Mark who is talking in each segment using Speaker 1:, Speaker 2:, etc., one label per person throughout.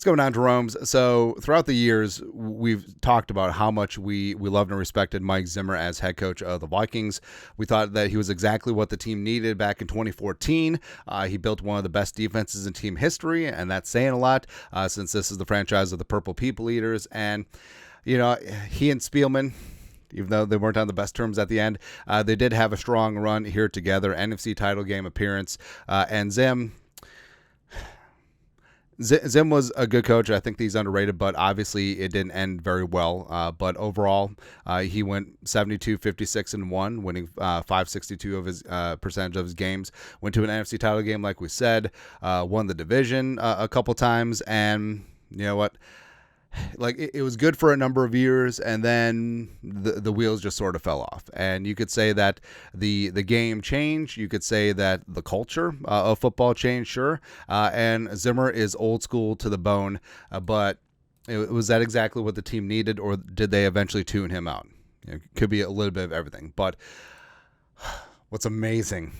Speaker 1: going on, Jeromes? So throughout the years, we've talked about how much we loved and respected Mike Zimmer as head coach of the Vikings. We thought that he was exactly what the team needed back in 2014. He built one of the best defenses in team history, and that's saying a lot since this is the franchise of the Purple People Eaters. And, he and Spielman, even though they weren't on the best terms at the end, they did have a strong run here together, NFC title game appearance, and Zim was a good coach. I think he's underrated, but obviously it didn't end very well. But overall, he went 72-56-1, winning 562 of his percentage of his games. Went to an NFC title game, like we said. Won the division a couple times, and you know what? Like it was good for a number of years, and then the wheels just sort of fell off. And you could say that the game changed. You could say that the culture of football changed, sure. And Zimmer is old school to the bone, but was that exactly what the team needed, or did they eventually tune him out? It could be a little bit of everything. But what's amazing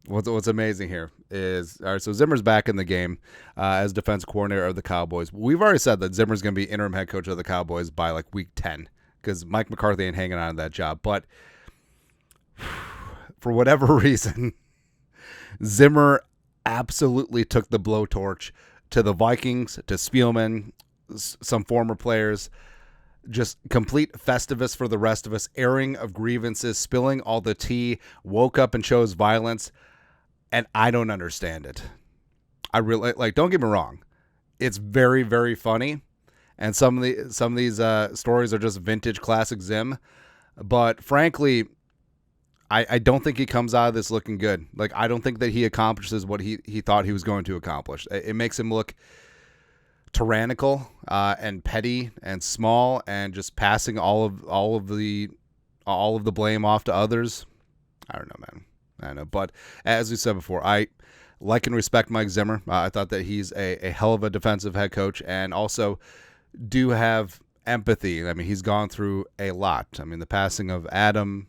Speaker 1: here is, all right, so Zimmer's back in the game as defense coordinator of the Cowboys. We've already said that Zimmer's going to be interim head coach of the Cowboys by like week 10 because Mike McCarthy ain't hanging on to that job. But for whatever reason, Zimmer absolutely took the blowtorch to the Vikings, to Spielman, some former players. Just complete Festivus for the rest of us, airing of grievances, spilling all the tea, woke up and chose violence. And I don't understand it. I really don't get me wrong. It's very, very funny. And some of these stories are just vintage classic Zim. But frankly, I don't think he comes out of this looking good. Like, I don't think that he accomplishes what he thought he was going to accomplish. It makes him look tyrannical and petty and small and just passing all of the blame off to others. I don't know, man. I don't know. But as we said before, I like and respect Mike Zimmer. I thought that he's a hell of a defensive head coach, and also do have empathy. I mean, he's gone through a lot. I mean, the passing of Adam,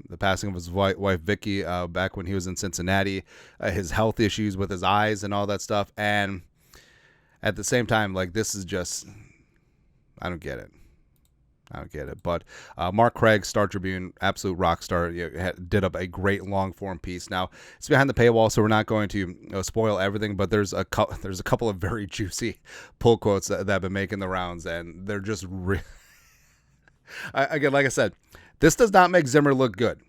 Speaker 1: the passing of his wife Vicky back when he was in Cincinnati, his health issues with his eyes and all that stuff. And at the same time, like, this is just, I don't get it. But Mark Craig, Star Tribune, absolute rock star, did up a great long form piece. Now it's behind the paywall, so we're not going to spoil everything. But there's a couple of very juicy pull quotes that have been making the rounds, and they're just again, like I said, this does not make Zimmer look good.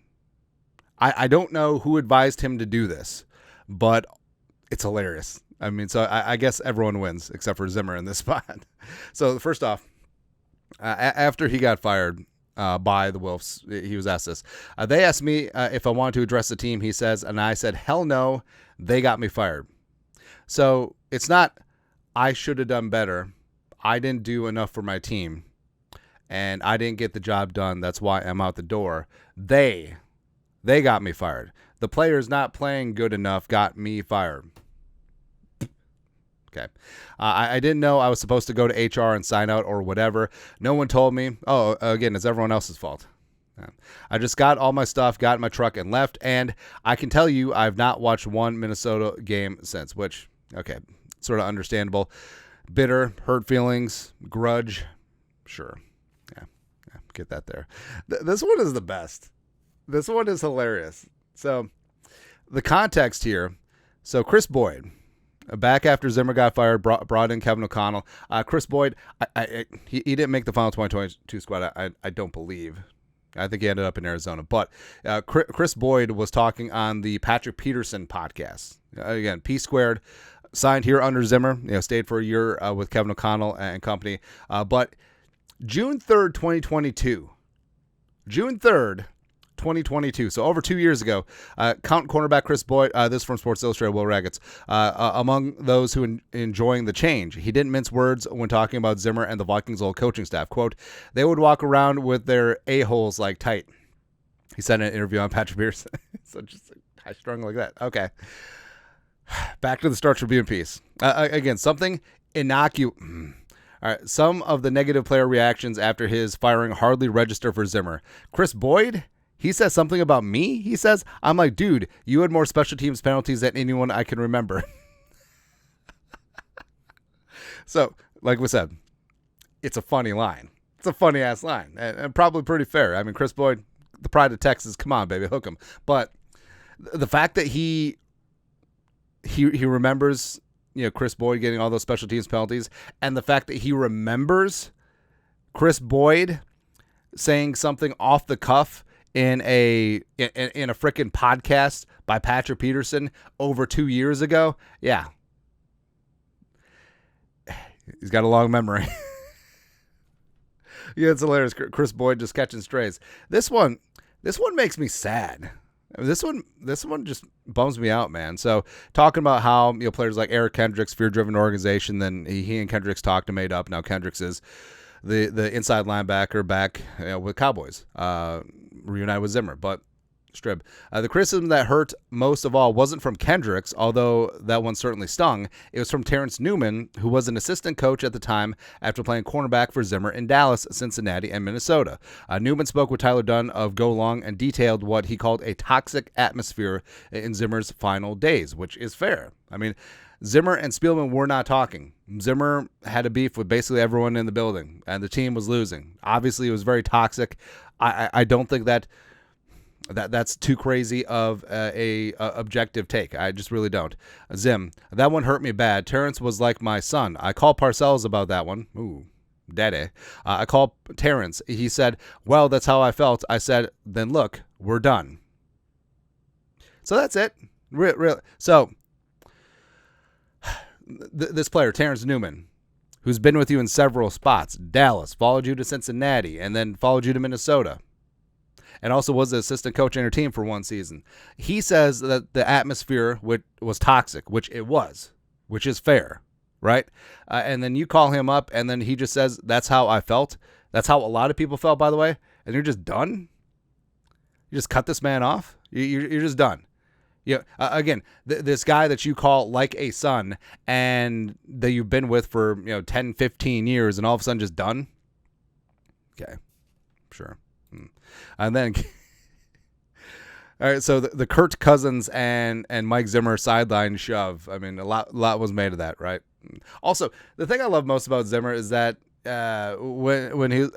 Speaker 1: I don't know who advised him to do this, but it's hilarious. I mean, so I guess everyone wins except for Zimmer in this spot. So first off, after he got fired by the Wolves, he was asked this. They asked me if I wanted to address the team, he says, and I said, hell no, they got me fired. So it's not I should have done better. I didn't do enough for my team, and I didn't get the job done. That's why I'm out the door. They got me fired. The players not playing good enough got me fired. Okay. I didn't know I was supposed to go to HR and sign out or whatever. No one told me. Oh, again, it's everyone else's fault. I just got all my stuff, got in my truck, and left. And I can tell you I've not watched one Minnesota game since, which, okay, sort of understandable. Bitter, hurt feelings, grudge. Sure. Yeah, get that there. This one is the best. This one is hilarious. So the context here. So Chris Boyd, back after Zimmer got fired, brought in Kevin O'Connell. Chris Boyd, he didn't make the final 2022 squad, I don't believe. I think he ended up in Arizona. But Chris Boyd was talking on the Patrick Peterson podcast. Again, P Squared, signed here under Zimmer, stayed for a year with Kevin O'Connell and company. But June 3rd, 2022. June 3rd, 2022. So over 2 years ago, count cornerback Chris Boyd, this from Sports Illustrated, Will Raggets, among those who enjoying the change. He didn't mince words when talking about Zimmer and the Vikings' old coaching staff. Quote, they would walk around with their a-holes like tight. He said in an interview on Patrick Pierce. So just high-strung like that. Okay. Back to the Star Tribune piece. Again, something innocuous. All right. Some of the negative player reactions after his firing hardly register for Zimmer. Chris Boyd, he says something about me. He says, I'm like, dude, you had more special teams penalties than anyone I can remember. So like we said, it's a funny line. It's a funny ass line, and probably pretty fair. I mean, Chris Boyd, the pride of Texas, come on, baby, hook him. But the fact that he remembers, Chris Boyd getting all those special teams penalties, and the fact that he remembers Chris Boyd saying something off the cuff in a freaking podcast by Patrick Peterson over 2 years ago. Yeah. He's got a long memory. Yeah, it's hilarious. Chris Boyd just catching strays. This one makes me sad. This one just bums me out, man. So talking about how players like Eric Kendricks, fear-driven organization, then he and Kendricks talked and made up. Now Kendricks is the inside linebacker back with Cowboys, reunited with Zimmer, but Strib. The criticism that hurt most of all wasn't from Kendricks, although that one certainly stung. It was from Terrence Newman, who was an assistant coach at the time after playing cornerback for Zimmer in Dallas, Cincinnati, and Minnesota. Newman spoke with Tyler Dunn of Go Long and detailed what he called a toxic atmosphere in Zimmer's final days, which is fair. I mean, Zimmer and Spielman were not talking. Zimmer had a beef with basically everyone in the building, and the team was losing. Obviously, it was very toxic. I don't think that's too crazy of a objective take. I just really don't. Zim, that one hurt me bad. Terrence was like my son. I called Parcells about that one. Ooh, daddy. I called Terrence. He said, well, that's how I felt. I said, then look, we're done. So that's it. So this player, Terrence Newman, who's been with you in several spots, Dallas, followed you to Cincinnati, and then followed you to Minnesota, and also was the assistant coach in your team for one season. He says that the atmosphere was toxic, which it was, which is fair, right? And then you call him up, and then he just says, that's how I felt. That's how a lot of people felt, by the way. And you're just done? You just cut this man off? You're just done. Again, this guy that you call like a son and that you've been with for 10, 15 years, and all of a sudden just done? Okay, sure. And then, all right, so the Kirk Cousins and Mike Zimmer sideline shove. I mean, a lot was made of that, right? Also, the thing I love most about Zimmer is that when he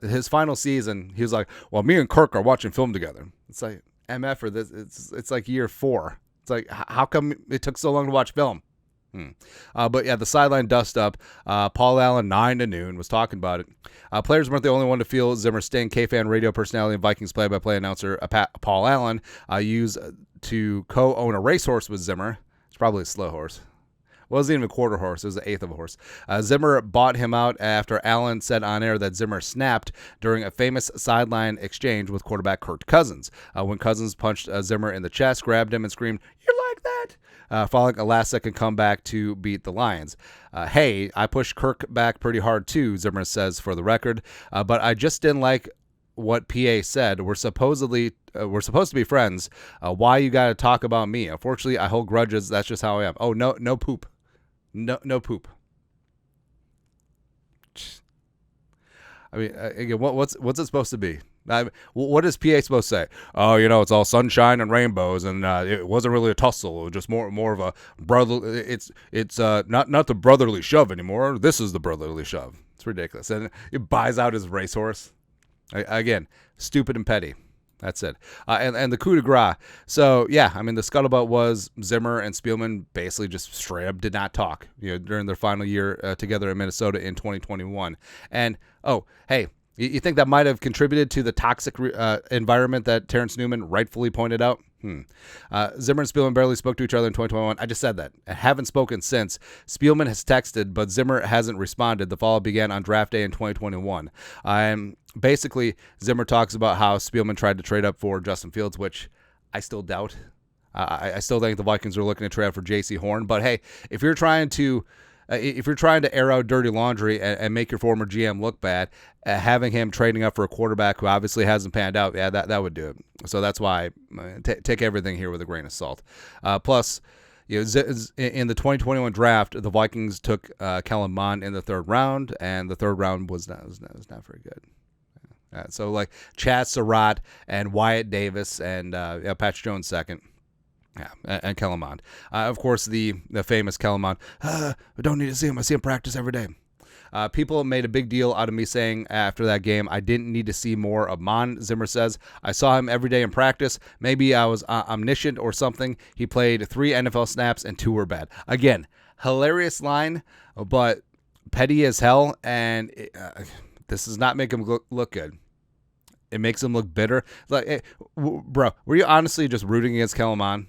Speaker 1: his final season, he was like, "Well, me and Kirk are watching film together." It's like MF or this. It's like year 4. It's like, how come it took so long to watch film? But yeah, the sideline dust up. Paul Allen, 9 to noon, was talking about it. Players weren't the only one to feel Zimmer's sting. K-Fan radio personality and Vikings play-by-play announcer Paul Allen used to co-own a racehorse with Zimmer. It's probably a slow horse. It wasn't even a quarter horse. It was an eighth of a horse. Zimmer bought him out after Allen said on air that Zimmer snapped during a famous sideline exchange with quarterback Kirk Cousins. When Cousins punched Zimmer in the chest, grabbed him, and screamed, "You like that?" Following a last-second comeback to beat the Lions. Hey, I pushed Kirk back pretty hard too, Zimmer says for the record, but I just didn't like what PA said. We're supposed to be friends. Why you got to talk about me? Unfortunately, I hold grudges. That's just how I am. Oh, no poop. No poop. I mean, again, what's it supposed to be? What is PA supposed to say? Oh, it's all sunshine and rainbows, and it wasn't really a tussle. It was just more of a brother. It's not the brotherly shove anymore. This is the brotherly shove. It's ridiculous, and it buys out his racehorse. Again, stupid and petty. That's it. And the coup de grace. So, yeah, I mean, the scuttlebutt was Zimmer and Spielman basically just straight up did not talk during their final year together in Minnesota in 2021. And, oh, hey, you think that might have contributed to the toxic environment that Terrence Newman rightfully pointed out? Zimmer and Spielman barely spoke to each other in 2021. I just said that. I haven't spoken since. Spielman has texted, but Zimmer hasn't responded. The fallout began on draft day in 2021. Basically, Zimmer talks about how Spielman tried to trade up for Justin Fields, which I still doubt. I still think the Vikings are looking to trade up for J.C. Horn. But hey, if you're trying to air out dirty laundry and make your former GM look bad, having him trading up for a quarterback who obviously hasn't panned out, yeah, that would do it. So that's why take everything here with a grain of salt. Plus, in the 2021 draft, the Vikings took Kellen Mond in the 3rd round, and the 3rd round was not very good. So like Chad Surratt and Wyatt Davis and Patch Jones 2nd. Yeah, and Kellen Mond. Of course, the famous Kellen Mond. We don't need to see him. I see him practice every day. People made a big deal out of me saying after that game I didn't need to see more of Mon. Zimmer says, I saw him every day in practice. Maybe I was omniscient or something. He played 3 NFL snaps and 2 were bad. Again, hilarious line, but petty as hell, and this does not make him look good. It makes him look bitter. Like, hey, bro, were you honestly just rooting against Kellen Mond?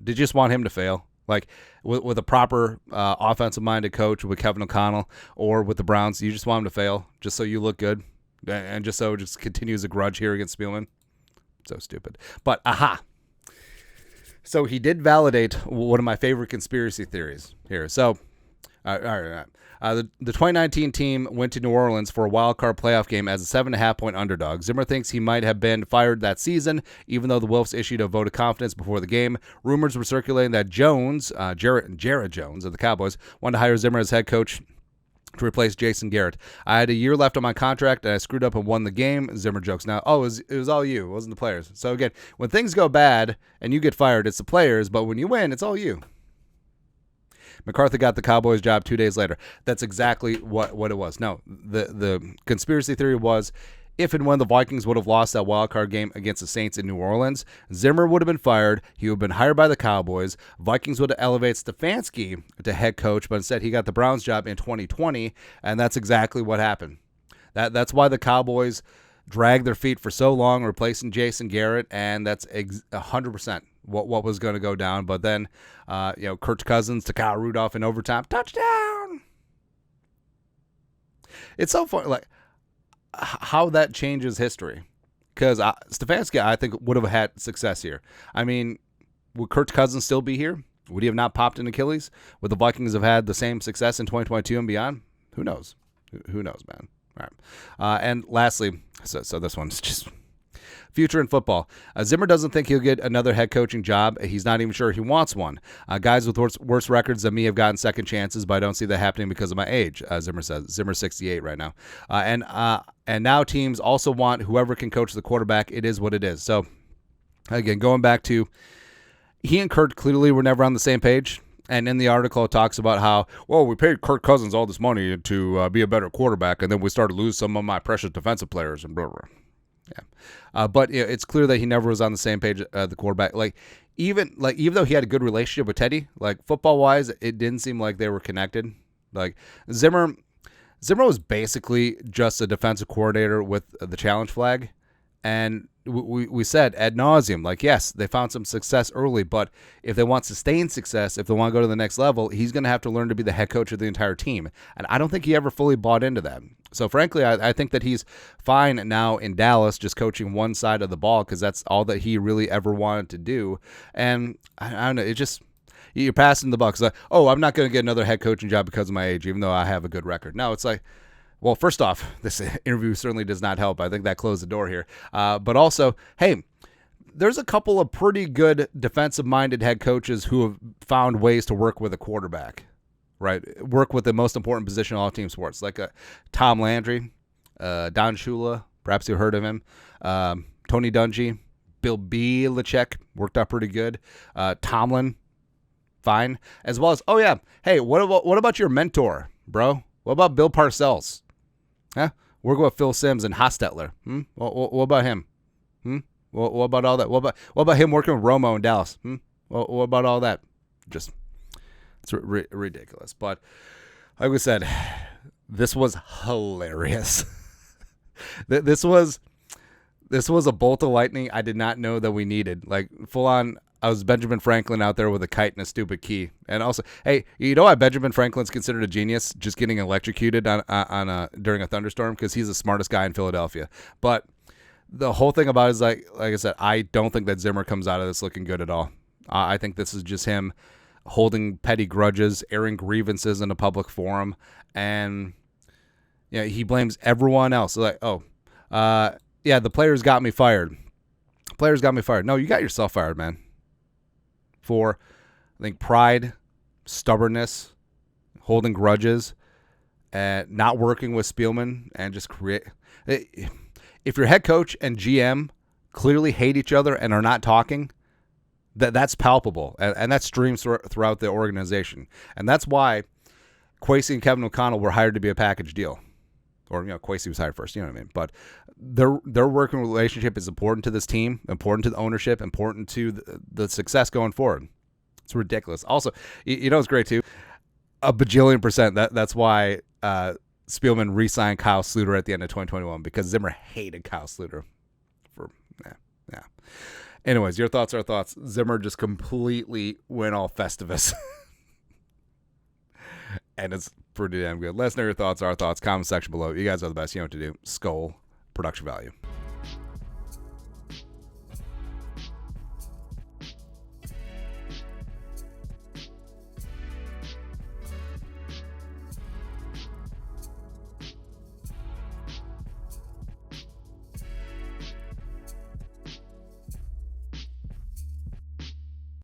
Speaker 1: Did you just want him to fail? Like, with a proper offensive-minded coach with Kevin O'Connell or with the Browns, you just want him to fail just so you look good and just so it just continues a grudge here against Spielman? So stupid. But, so he did validate one of my favorite conspiracy theories here. So, all right. The 2019 team went to New Orleans for a wild card playoff game as a 7.5-point underdog. Zimmer thinks he might have been fired that season, even though the Wolves issued a vote of confidence before the game. Rumors were circulating that Jones, Jared Jones of the Cowboys, wanted to hire Zimmer as head coach to replace Jason Garrett. I had a year left on my contract, and I screwed up and won the game. Zimmer jokes now, it was all you. It wasn't the players. So again, when things go bad and you get fired, it's the players, but when you win, it's all you. McCarthy got the Cowboys job 2 days later. That's exactly what it was. No, the conspiracy theory was if and when the Vikings would have lost that wild card game against the Saints in New Orleans, Zimmer would have been fired. He would have been hired by the Cowboys. Vikings would have elevated Stefanski to head coach, but instead he got the Browns job in 2020, and that's exactly what happened. That's why the Cowboys dragged their feet for so long replacing Jason Garrett, and that's 100% what was going to go down. But then, Kirk Cousins to Kyle Rudolph in overtime, touchdown. It's so funny, like how that changes history. Because Stefanski, I think, would have had success here. I mean, would Kirk Cousins still be here? Would he have not popped an Achilles? Would the Vikings have had the same success in 2022 and beyond? Who knows? Who knows, man? All right. And lastly, so this one's just future in football. Zimmer doesn't think he'll get another head coaching job. He's not even sure he wants one. Guys with worse records than me have gotten second chances, but I don't see that happening because of my age, Zimmer says. Zimmer's 68 right now. And now teams also want whoever can coach the quarterback. It is what it is. So, again, going back to he and Kurt clearly were never on the same page. And in the article, it talks about how, we paid Kirk Cousins all this money to be a better quarterback, and then we started to lose some of my precious defensive players and blah, blah. Yeah. But it's clear that he never was on the same page the quarterback. Even though he had a good relationship with Teddy, football-wise, it didn't seem like they were connected. Zimmer was basically just a defensive coordinator with the challenge flag. And we said ad nauseum, yes, they found some success early, but if they want sustained success, if they want to go to the next level, he's going to have to learn to be the head coach of the entire team. And I don't think he ever fully bought into that. So frankly, I think that he's fine now in Dallas just coaching one side of the ball because that's all that he really ever wanted to do. And I don't know, it just, you're passing the buck. It's I'm not going to get another head coaching job because of my age, even though I have a good record. No, it's well, first off, this interview certainly does not help. I think that closed the door here. But also, hey, there's a couple of pretty good defensive-minded head coaches who have found ways to work with a quarterback, right? Work with the most important position in all team sports, like Tom Landry, Don Shula, perhaps you heard of him, Tony Dungy, Bill Belichick, worked out pretty good, Tomlin, fine, as well as, hey, what about your mentor, bro? What about Bill Parcells? Huh? Work with Phil Simms and Hostetler. What about him? What about all that? What about him working with Romo in Dallas? What about all that? Just, it's ridiculous. But like we said, this was hilarious. This was a bolt of lightning I did not know that we needed. Full on. I was Benjamin Franklin out there with a kite and a stupid key. And also, hey, you know why Benjamin Franklin's considered a genius? Just getting electrocuted during a thunderstorm because he's the smartest guy in Philadelphia. But the whole thing about it is, like I said, I don't think that Zimmer comes out of this looking good at all. I think this is just him holding petty grudges, airing grievances in a public forum, and he blames everyone else. The players got me fired. No, you got yourself fired, man. For, I think, pride, stubbornness, holding grudges, and not working with Spielman, and just create. If your head coach and GM clearly hate each other and are not talking, that's palpable, and that streams throughout the organization. And that's why Kwesi and Kevin O'Connell were hired to be a package deal. Or, Kwesi was hired first, you know what I mean? But their working relationship is important to this team, important to the ownership, important to the success going forward. It's ridiculous. Also, it's great too. A bajillion percent. That's why Spielman re-signed Kyle Sluter at the end of 2021, because Zimmer hated Kyle Sluter. Yeah. Anyways, your thoughts are thoughts. Zimmer just completely went all Festivus. And it's pretty damn good. Let us know your thoughts, our thoughts, comment section below. You guys are the best. You know what to do. Skull production value.